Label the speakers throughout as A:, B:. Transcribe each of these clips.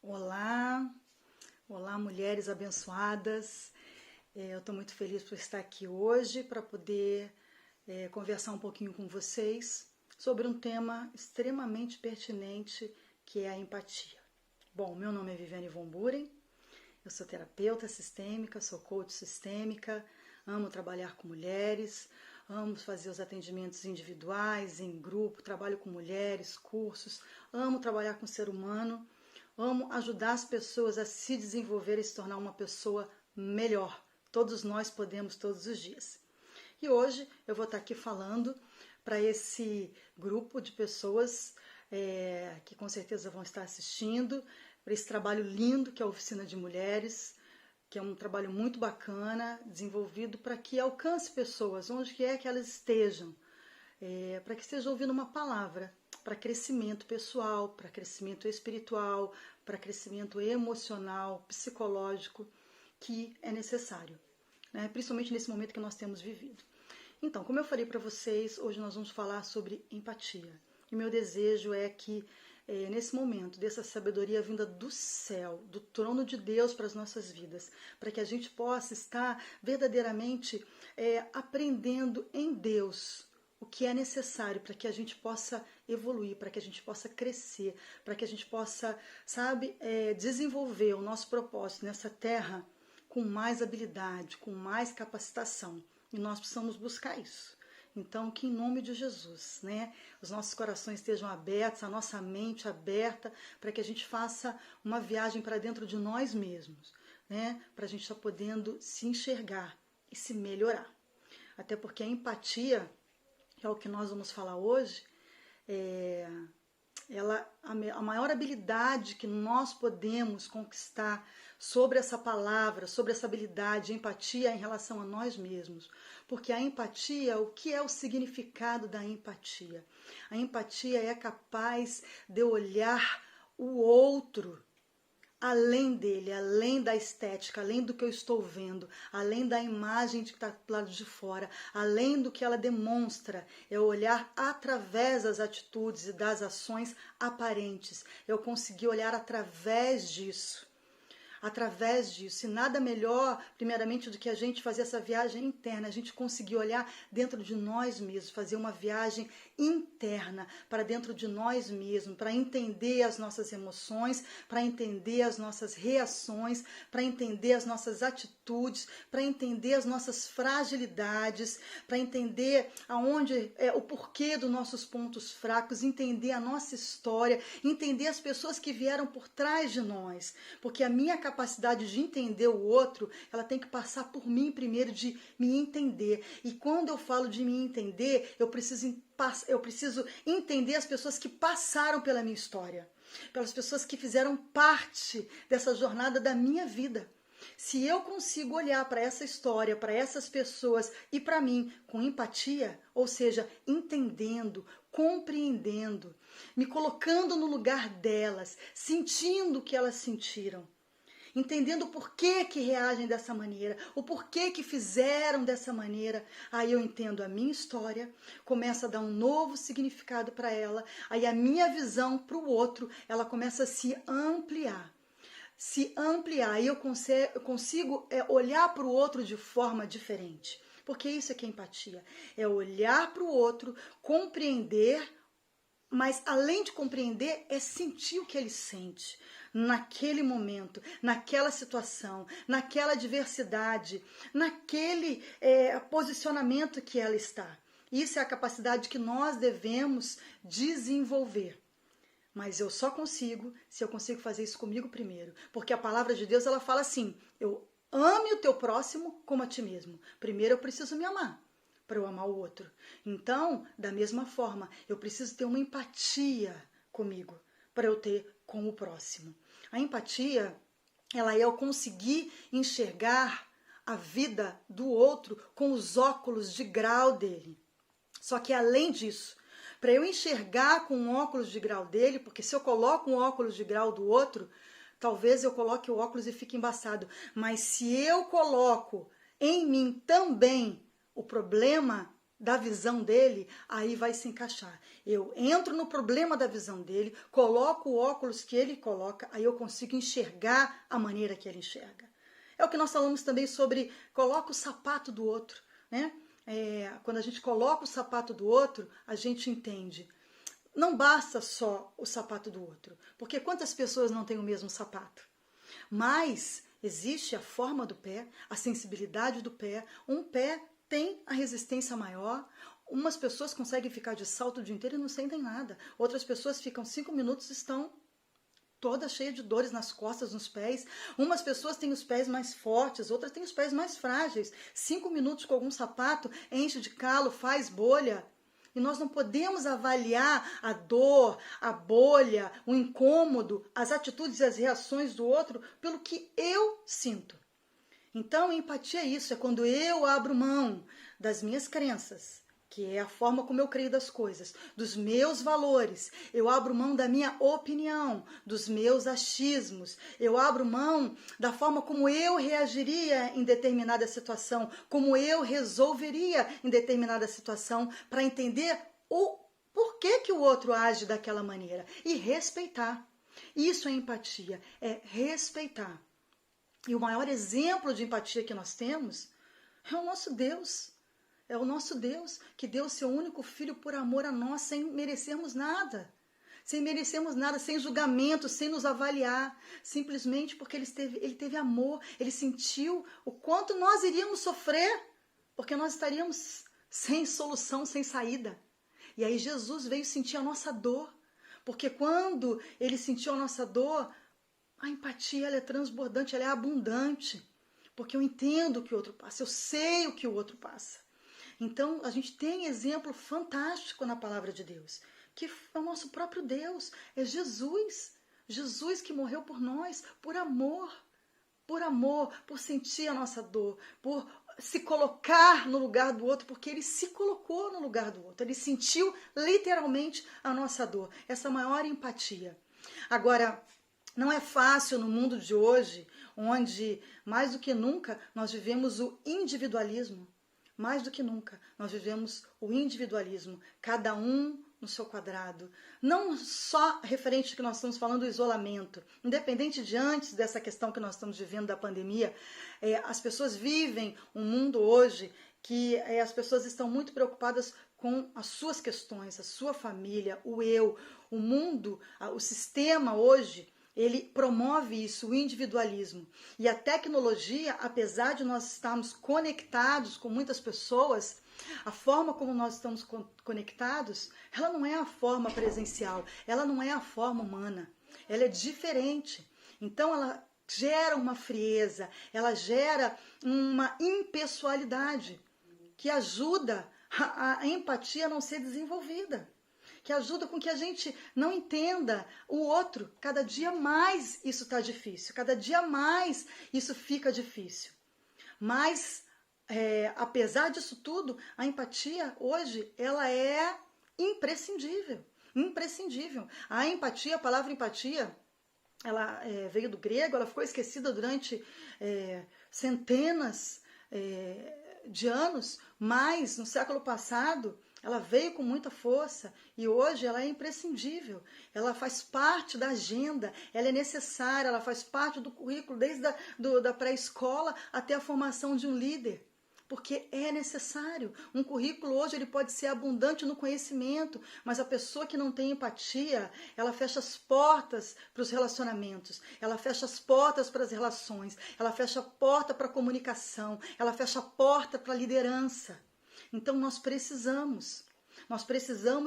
A: Olá, olá mulheres abençoadas. Eu estou muito feliz por estar aqui hoje para poder conversar um pouquinho com vocês sobre um tema extremamente pertinente que é a empatia. Bom, meu nome é Viviane Von Buren, eu sou terapeuta sistêmica, sou coach sistêmica, amo trabalhar com mulheres, amo fazer os atendimentos individuais, em grupo, trabalho com mulheres, cursos, amo trabalhar com o ser humano. Amo ajudar as pessoas a se desenvolver e se tornar uma pessoa melhor. Todos nós podemos todos os dias. E hoje eu vou estar aqui falando para esse grupo de pessoas que com certeza vão estar assistindo, para esse trabalho lindo que é a Oficina de Mulheres, que é um trabalho muito bacana, desenvolvido para que alcance pessoas, onde quer que elas estejam, para que estejam ouvindo uma palavra, para crescimento pessoal, para crescimento espiritual, para crescimento emocional, psicológico, que é necessário, né? Principalmente nesse momento que nós temos vivido. Então, como eu falei para vocês, hoje nós vamos falar sobre empatia. E meu desejo é que, nesse momento, dessa sabedoria vinda do céu, do trono de Deus para as nossas vidas, para que a gente possa estar verdadeiramente aprendendo em Deus o que é necessário para que a gente possa evoluir, para que a gente possa crescer, para que a gente possa, desenvolver o nosso propósito nessa terra com mais habilidade, com mais capacitação. E nós precisamos buscar isso. Então, que em nome de Jesus, né, os nossos corações estejam abertos, a nossa mente aberta, para que a gente faça uma viagem para dentro de nós mesmos, né, para a gente estar podendo se enxergar e se melhorar. Até porque a empatia, que é o que nós vamos falar hoje, a maior habilidade que nós podemos conquistar sobre essa palavra, sobre essa habilidade, empatia em relação a nós mesmos. Porque a empatia, o que é o significado da empatia? A empatia é capaz de olhar o outro além dele, além da estética, além do que eu estou vendo, além da imagem que está do lado de fora, além do que ela demonstra, é olhar através das atitudes e das ações aparentes. Eu consegui olhar através disso. E nada melhor, primeiramente, do que a gente fazer essa viagem interna, a gente conseguir olhar dentro de nós mesmos, fazer uma viagem interna para dentro de nós mesmos, para entender as nossas emoções, para entender as nossas reações, para entender as nossas atitudes, para entender as nossas fragilidades, para entender aonde o porquê dos nossos pontos fracos, entender a nossa história, entender as pessoas que vieram por trás de nós, porque a minha capacidade de entender o outro, ela tem que passar por mim primeiro, de me entender. E quando eu falo de me entender, eu preciso entender as pessoas que passaram pela minha história, pelas pessoas que fizeram parte dessa jornada da minha vida. Se eu consigo olhar para essa história, para essas pessoas e para mim com empatia, ou seja, entendendo, compreendendo, me colocando no lugar delas, sentindo o que elas sentiram, entendendo o porquê que reagem dessa maneira, o porquê que fizeram dessa maneira, aí eu entendo a minha história, começa a dar um novo significado para ela, aí a minha visão para o outro, ela começa a se ampliar, aí eu consigo olhar para o outro de forma diferente, porque isso é que é empatia, é olhar para o outro, compreender, mas além de compreender, é sentir o que ele sente naquele momento, naquela situação, naquela adversidade, naquele posicionamento que ela está. Isso é a capacidade que nós devemos desenvolver. Mas eu só consigo se eu consigo fazer isso comigo primeiro. Porque a palavra de Deus, ela fala assim, ame o teu próximo como a ti mesmo. Primeiro eu preciso me amar para eu amar o outro. Então, da mesma forma, eu preciso ter uma empatia comigo para eu ter com o próximo. A empatia, ela é eu conseguir enxergar a vida do outro com os óculos de grau dele. Só que além disso, para eu enxergar com o óculos de grau dele, porque se eu coloco um óculos de grau do outro, talvez eu coloque o óculos e fique embaçado. Mas se eu coloco em mim também o problema da visão dele, aí vai se encaixar. Eu entro no problema da visão dele, coloco o óculos que ele coloca, aí eu consigo enxergar a maneira que ele enxerga. É o que nós falamos também sobre coloca o sapato do outro, né? Quando a gente coloca o sapato do outro, a gente entende. Não basta só o sapato do outro, porque quantas pessoas não têm o mesmo sapato? Mas existe a forma do pé, a sensibilidade do pé. Um pé tem a resistência maior. Umas pessoas conseguem ficar de salto o dia inteiro e não sentem nada. Outras pessoas ficam 5 minutos e estão todas cheias de dores nas costas, nos pés. Umas pessoas têm os pés mais fortes, outras têm os pés mais frágeis. 5 minutos com algum sapato enche de calo, faz bolha. E nós não podemos avaliar a dor, a bolha, o incômodo, as atitudes e as reações do outro pelo que eu sinto. Então, empatia é isso, é quando eu abro mão das minhas crenças, que é a forma como eu creio das coisas, dos meus valores, eu abro mão da minha opinião, dos meus achismos, eu abro mão da forma como eu reagiria em determinada situação, como eu resolveria em determinada situação, para entender o porquê que o outro age daquela maneira e respeitar. Isso é empatia, é respeitar. E o maior exemplo de empatia que nós temos é o nosso Deus. É o nosso Deus, que deu o seu único filho por amor a nós, sem merecermos nada. Sem merecermos nada, sem julgamento, sem nos avaliar. Simplesmente porque ele teve amor, ele sentiu o quanto nós iríamos sofrer, porque nós estaríamos sem solução, sem saída. E aí Jesus veio sentir a nossa dor, porque quando ele sentiu a nossa dor, a empatia ela é transbordante, ela é abundante, porque eu entendo o que o outro passa, eu sei o que o outro passa. Então, a gente tem exemplo fantástico na palavra de Deus, que é o nosso próprio Deus, é Jesus. Jesus que morreu por nós, por amor, por sentir a nossa dor, por se colocar no lugar do outro, porque ele se colocou no lugar do outro, ele sentiu literalmente a nossa dor, essa maior empatia. Agora, não é fácil no mundo de hoje, onde mais do que nunca nós vivemos o individualismo. Mais do que nunca, nós vivemos o individualismo, cada um no seu quadrado. Não só referente ao que nós estamos falando do isolamento, independente de antes dessa questão que nós estamos vivendo da pandemia, as pessoas vivem um mundo hoje que as pessoas estão muito preocupadas com as suas questões, a sua família, o eu, o mundo, o sistema hoje, ele promove isso, o individualismo. E a tecnologia, apesar de nós estarmos conectados com muitas pessoas, a forma como nós estamos conectados, ela não é a forma presencial, ela não é a forma humana, ela é diferente. Então ela gera uma frieza, ela gera uma impessoalidade que ajuda a empatia a não ser desenvolvida, que ajuda com que a gente não entenda o outro. Cada dia mais isso está difícil, cada dia mais isso fica difícil. Mas, apesar disso tudo, a empatia hoje, ela é imprescindível, imprescindível. A empatia, a palavra empatia, ela veio do grego, ela ficou esquecida durante centenas de anos, mas no século passado, ela veio com muita força e hoje ela é imprescindível. Ela faz parte da agenda, ela é necessária, ela faz parte do currículo desde da pré-escola até a formação de um líder. Porque é necessário. Um currículo hoje ele pode ser abundante no conhecimento, mas a pessoa que não tem empatia, ela fecha as portas para os relacionamentos, ela fecha as portas para as relações, ela fecha a porta para a comunicação, ela fecha a porta para a liderança. Então nós precisamos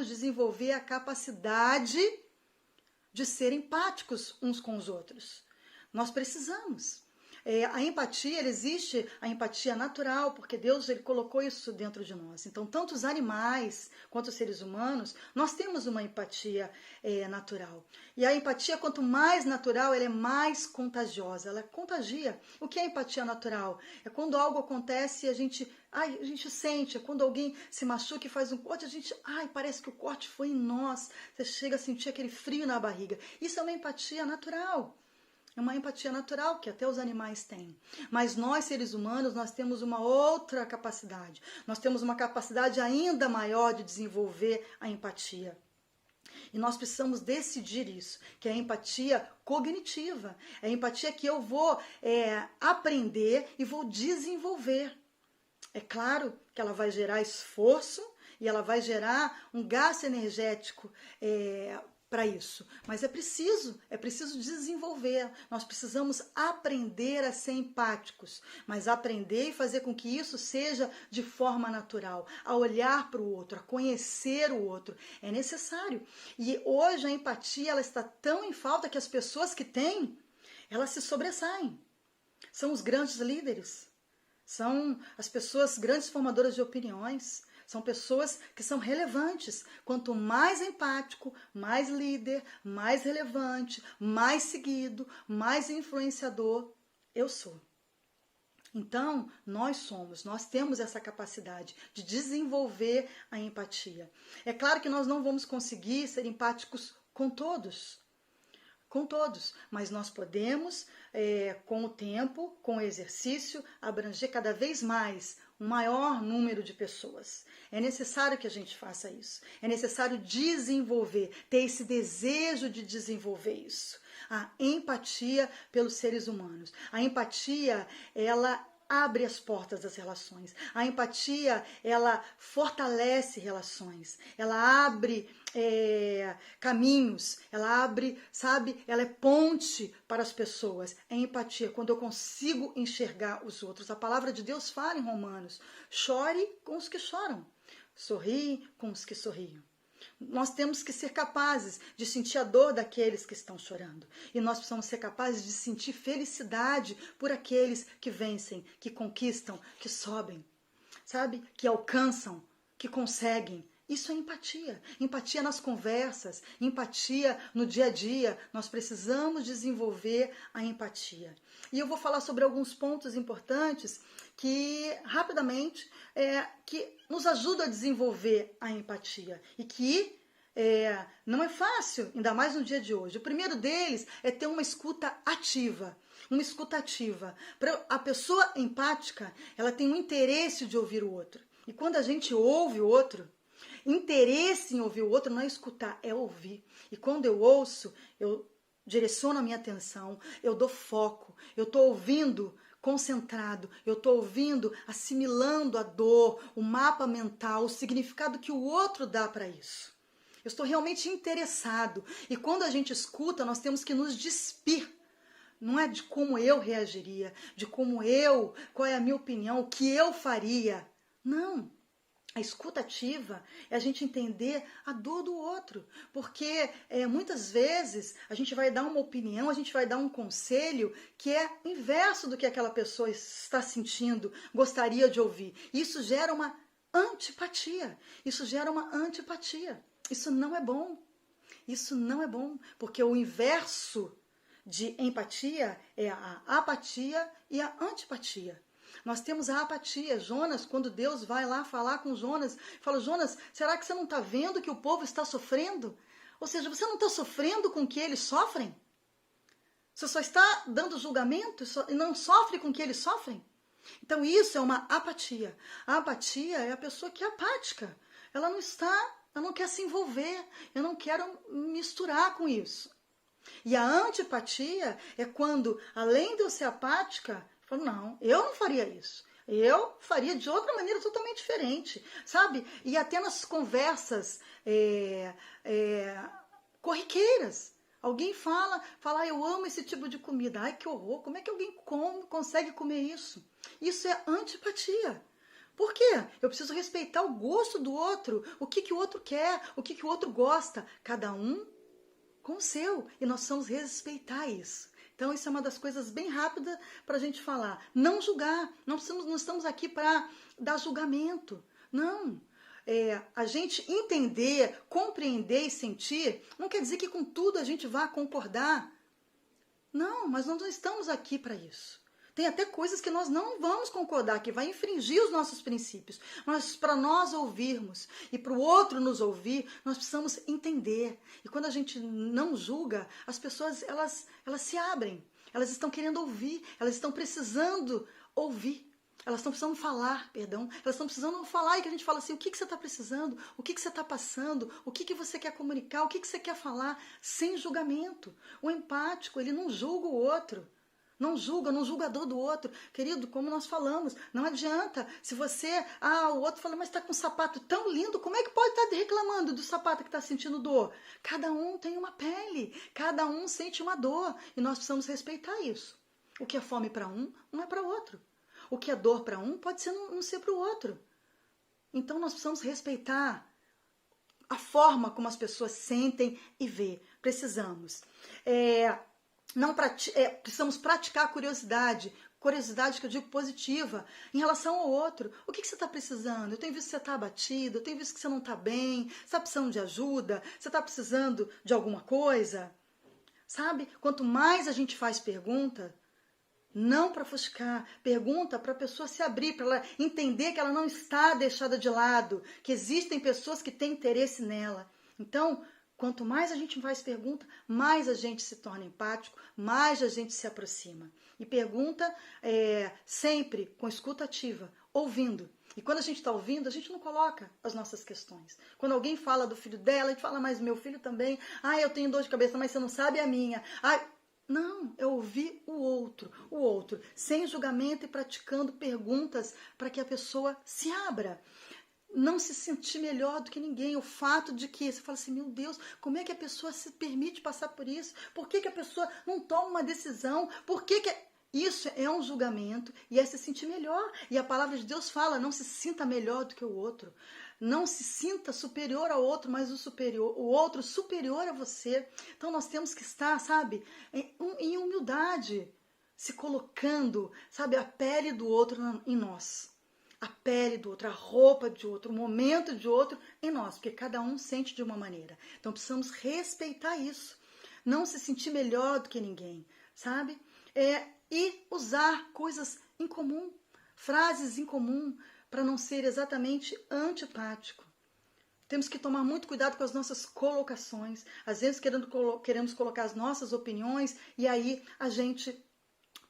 A: desenvolver a capacidade de ser empáticos uns com os outros. Nós precisamos. A empatia, existe a empatia natural, porque Deus ele colocou isso dentro de nós. Então, tanto os animais quanto os seres humanos, nós temos uma empatia natural. E a empatia, quanto mais natural, ela é mais contagiosa, ela contagia. O que é empatia natural? É quando algo acontece e a gente sente, é quando alguém se machuca e faz um corte, parece que o corte foi em nós. Você chega a sentir aquele frio na barriga. Isso é uma empatia natural. É uma empatia natural que até os animais têm. Mas nós, seres humanos, nós temos uma outra capacidade. Nós temos uma capacidade ainda maior de desenvolver a empatia. E nós precisamos decidir isso, que é a empatia cognitiva. É a empatia que eu vou aprender e vou desenvolver. É claro que ela vai gerar esforço e ela vai gerar um gasto energético para isso. Mas é preciso desenvolver. Nós precisamos aprender a ser empáticos, mas aprender e fazer com que isso seja de forma natural, a olhar para o outro, a conhecer o outro. É necessário. E hoje a empatia ela está tão em falta que as pessoas que têm, elas se sobressaem. São os grandes líderes, são as pessoas grandes formadoras de opiniões, são pessoas que são relevantes. Quanto mais empático, mais líder, mais relevante, mais seguido, mais influenciador eu sou. Então, nós temos essa capacidade de desenvolver a empatia. É claro que nós não vamos conseguir ser empáticos com todos, mas nós podemos, com o tempo, com o exercício, abranger cada vez mais um maior número de pessoas. É necessário que a gente faça isso. É necessário desenvolver, ter esse desejo de desenvolver isso. A empatia pelos seres humanos. A empatia, ela abre as portas das relações. A empatia, ela fortalece relações. Ela abre caminhos. Ela abre, ela é ponte para as pessoas. É empatia, quando eu consigo enxergar os outros. A palavra de Deus fala em Romanos: chore com os que choram, sorri com os que sorriam. Nós temos que ser capazes de sentir a dor daqueles que estão chorando. E nós precisamos ser capazes de sentir felicidade por aqueles que vencem, que conquistam, que sobem, que alcançam, que conseguem. Isso é empatia. Empatia nas conversas, empatia no dia a dia. Nós precisamos desenvolver a empatia. E eu vou falar sobre alguns pontos importantes que, rapidamente, que nos ajudam a desenvolver a empatia. E que não é fácil, ainda mais no dia de hoje. O primeiro deles é ter uma escuta ativa. Uma escuta ativa. A pessoa empática, ela tem um interesse de ouvir o outro. E quando a gente ouve o outro, interesse em ouvir o outro não é escutar, é ouvir. E quando eu ouço, eu direciono a minha atenção, eu dou foco, eu estou ouvindo concentrado, eu estou ouvindo, assimilando a dor, o mapa mental, o significado que o outro dá para isso. Eu estou realmente interessado. E quando a gente escuta, nós temos que nos despir. Não é de como eu reagiria, de qual é a minha opinião, o que eu faria. Não. A escuta ativa é a gente entender a dor do outro, porque muitas vezes a gente vai dar uma opinião, a gente vai dar um conselho que é inverso do que aquela pessoa está sentindo, gostaria de ouvir. Isso gera uma antipatia, Isso não é bom, porque o inverso de empatia é a apatia e a antipatia. Nós temos a apatia. Jonas, quando Deus vai lá falar com Jonas, fala: Jonas, será que você não está vendo que o povo está sofrendo? Ou seja, você não está sofrendo com o que eles sofrem? Você só está dando julgamento e não sofre com o que eles sofrem? Então isso é uma apatia. A apatia é a pessoa que é apática. Ela não quer se envolver. Eu não quero misturar com isso. E a antipatia é quando, além de eu ser apática, eu falo: não, eu não faria isso. Eu faria de outra maneira totalmente diferente, E até nas conversas corriqueiras. Alguém fala, eu amo esse tipo de comida. Ai, que horror, como é que alguém consegue comer isso? Isso é antipatia. Por quê? Eu preciso respeitar o gosto do outro, o que o outro quer, o que o outro gosta. Cada um com o seu. E nós precisamos respeitar isso. Então, isso é uma das coisas bem rápidas para a gente falar. Não julgar. Não estamos aqui para dar julgamento. Não. A gente entender, compreender e sentir, não quer dizer que com tudo a gente vá concordar. Não, mas nós não estamos aqui para isso. Tem até coisas que nós não vamos concordar, que vai infringir os nossos princípios. Mas para nós ouvirmos e para o outro nos ouvir, nós precisamos entender. E quando a gente não julga, as pessoas elas se abrem. Elas estão querendo ouvir, elas estão precisando ouvir. Elas estão precisando falar, perdão. Elas estão precisando falar e que a gente fala assim, o que você está precisando? O que você está passando? O que você quer comunicar? O que você quer falar? Sem julgamento. O empático, ele não julga o outro. Não julga, não julga a dor do outro. Querido, como nós falamos, não adianta. Se você, o outro fala, mas está com um sapato tão lindo, como é que pode estar reclamando do sapato que está sentindo dor? Cada um tem uma pele, cada um sente uma dor. E nós precisamos respeitar isso. O que é fome para um, não é para outro. O que é dor para um, pode ser não ser para o outro. Então nós precisamos respeitar a forma como as pessoas sentem e vê. Precisamos. Precisamos praticar a curiosidade que eu digo positiva, em relação ao outro. O que você está precisando? Eu tenho visto que você está abatido, eu tenho visto que você não está bem, você está precisando de ajuda, você está precisando de alguma coisa. Sabe? Quanto mais a gente faz pergunta, não para ofuscar, pergunta para a pessoa se abrir, para ela entender que ela não está deixada de lado, que existem pessoas que têm interesse nela. Então, quanto mais a gente faz pergunta, mais a gente se torna empático, mais a gente se aproxima. E pergunta sempre com escuta ativa, ouvindo. E quando a gente está ouvindo, a gente não coloca as nossas questões. Quando alguém fala do filho dela, a gente fala, mas meu filho também. Eu tenho dor de cabeça, mas você não sabe a minha. Não, eu ouvi o outro, sem julgamento e praticando perguntas para que a pessoa se abra. Não se sentir melhor do que ninguém. O fato de que você fala assim, meu Deus, como é que a pessoa se permite passar por isso? Por que a pessoa não toma uma decisão? Isso é um julgamento e é se sentir melhor. E a palavra de Deus fala, não se sinta melhor do que o outro. Não se sinta superior ao outro, mas o outro superior a você. Então nós temos que estar, sabe, em humildade, se colocando, sabe, a pele do outro em nós. A pele do outro, a roupa de outro, o momento de outro em nós, porque cada um sente de uma maneira. Então precisamos respeitar isso. Não se sentir melhor do que ninguém, sabe? E usar coisas em comum, frases em comum, para não ser exatamente antipático. Temos que tomar muito cuidado com as nossas colocações. Às vezes queremos colocar as nossas opiniões e aí a gente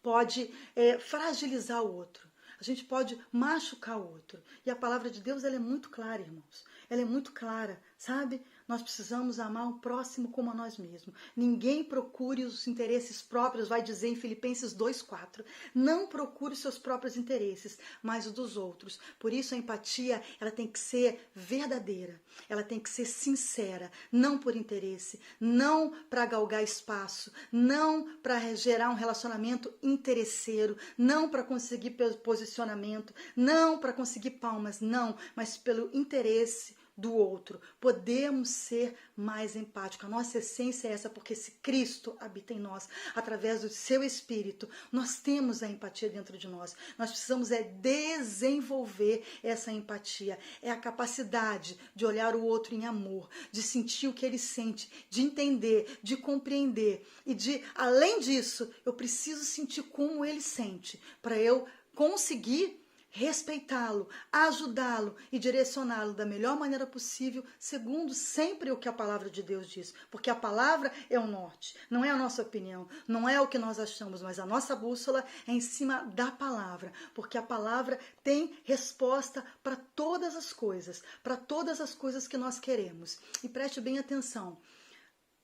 A: pode fragilizar o outro. A gente pode machucar o outro. E a palavra de Deus ela é muito clara, irmãos. Ela é muito clara, sabe? Nós precisamos amar o próximo como a nós mesmos. Ninguém procure os interesses próprios, vai dizer em Filipenses 2:4. Não procure os seus próprios interesses, mas os dos outros. Por isso a empatia, ela tem que ser verdadeira. Ela tem que ser sincera, não por interesse, não para galgar espaço, não para gerar um relacionamento interesseiro, não para conseguir posicionamento, não para conseguir palmas, não, mas pelo interesse do outro. Podemos ser mais empáticos. A nossa essência é essa, porque se Cristo habita em nós, através do seu Espírito, nós temos a empatia dentro de nós. Nós precisamos desenvolver essa empatia. É a capacidade de olhar o outro em amor, de sentir o que ele sente, de entender, de compreender. E além disso, eu preciso sentir como ele sente, para eu conseguir respeitá-lo, ajudá-lo e direcioná-lo da melhor maneira possível, segundo sempre o que a palavra de Deus diz. Porque a palavra é o norte, não é a nossa opinião, não é o que nós achamos, mas a nossa bússola é em cima da palavra, porque a palavra tem resposta para todas as coisas que nós queremos. E preste bem atenção,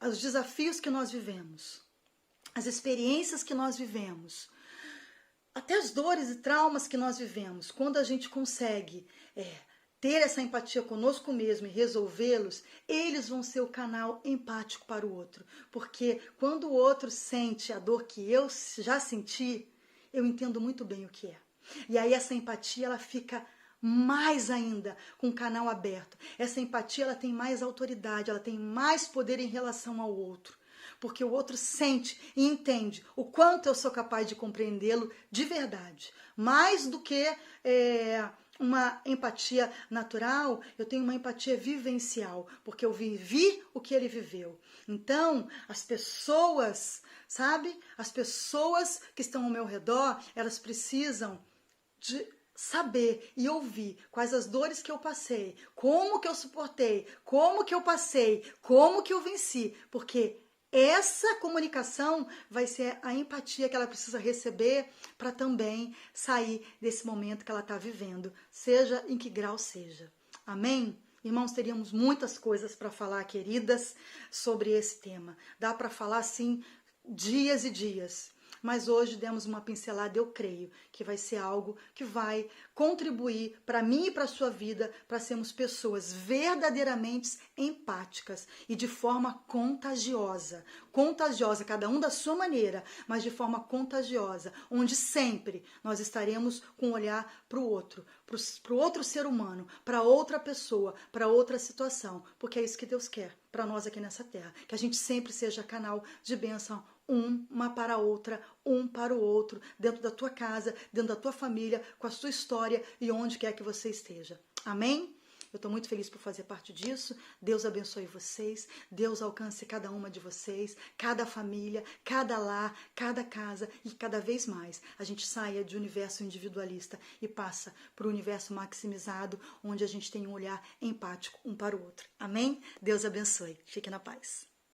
A: os desafios que nós vivemos, as experiências que nós vivemos, até as dores e traumas que nós vivemos, quando a gente consegue ter essa empatia conosco mesmo e resolvê-los, eles vão ser o canal empático para o outro. Porque quando o outro sente a dor que eu já senti, eu entendo muito bem o que é. E aí essa empatia ela fica mais ainda com o canal aberto. Essa empatia ela tem mais autoridade, ela tem mais poder em relação ao outro. Porque o outro sente e entende o quanto eu sou capaz de compreendê-lo de verdade. Mais do que uma empatia natural, eu tenho uma empatia vivencial, porque eu vivi o que ele viveu. Então, as pessoas, sabe? As pessoas que estão ao meu redor, elas precisam de saber e ouvir quais as dores que eu passei, como que eu suportei, como que eu passei, como que eu venci, porque essa comunicação vai ser a empatia que ela precisa receber para também sair desse momento que ela está vivendo, seja em que grau seja. Amém? Irmãos, teríamos muitas coisas para falar, queridas, sobre esse tema. Dá para falar, assim, dias e dias. Mas hoje demos uma pincelada, eu creio que vai ser algo que vai contribuir para mim e para a sua vida, para sermos pessoas verdadeiramente empáticas e de forma contagiosa. Contagiosa, cada um da sua maneira, mas de forma contagiosa, onde sempre nós estaremos com um olhar para o outro ser humano, para outra pessoa, para outra situação, porque é isso que Deus quer para nós aqui nessa terra, que a gente sempre seja canal de bênção uma para a outra, um para o outro, dentro da tua casa, dentro da tua família, com a sua história e onde quer que você esteja. Amém? Eu estou muito feliz por fazer parte disso. Deus abençoe vocês. Deus alcance cada uma de vocês, cada família, cada lar, cada casa e cada vez mais a gente saia de um universo individualista e passa para o universo maximizado, onde a gente tem um olhar empático um para o outro. Amém? Deus abençoe. Fique na paz.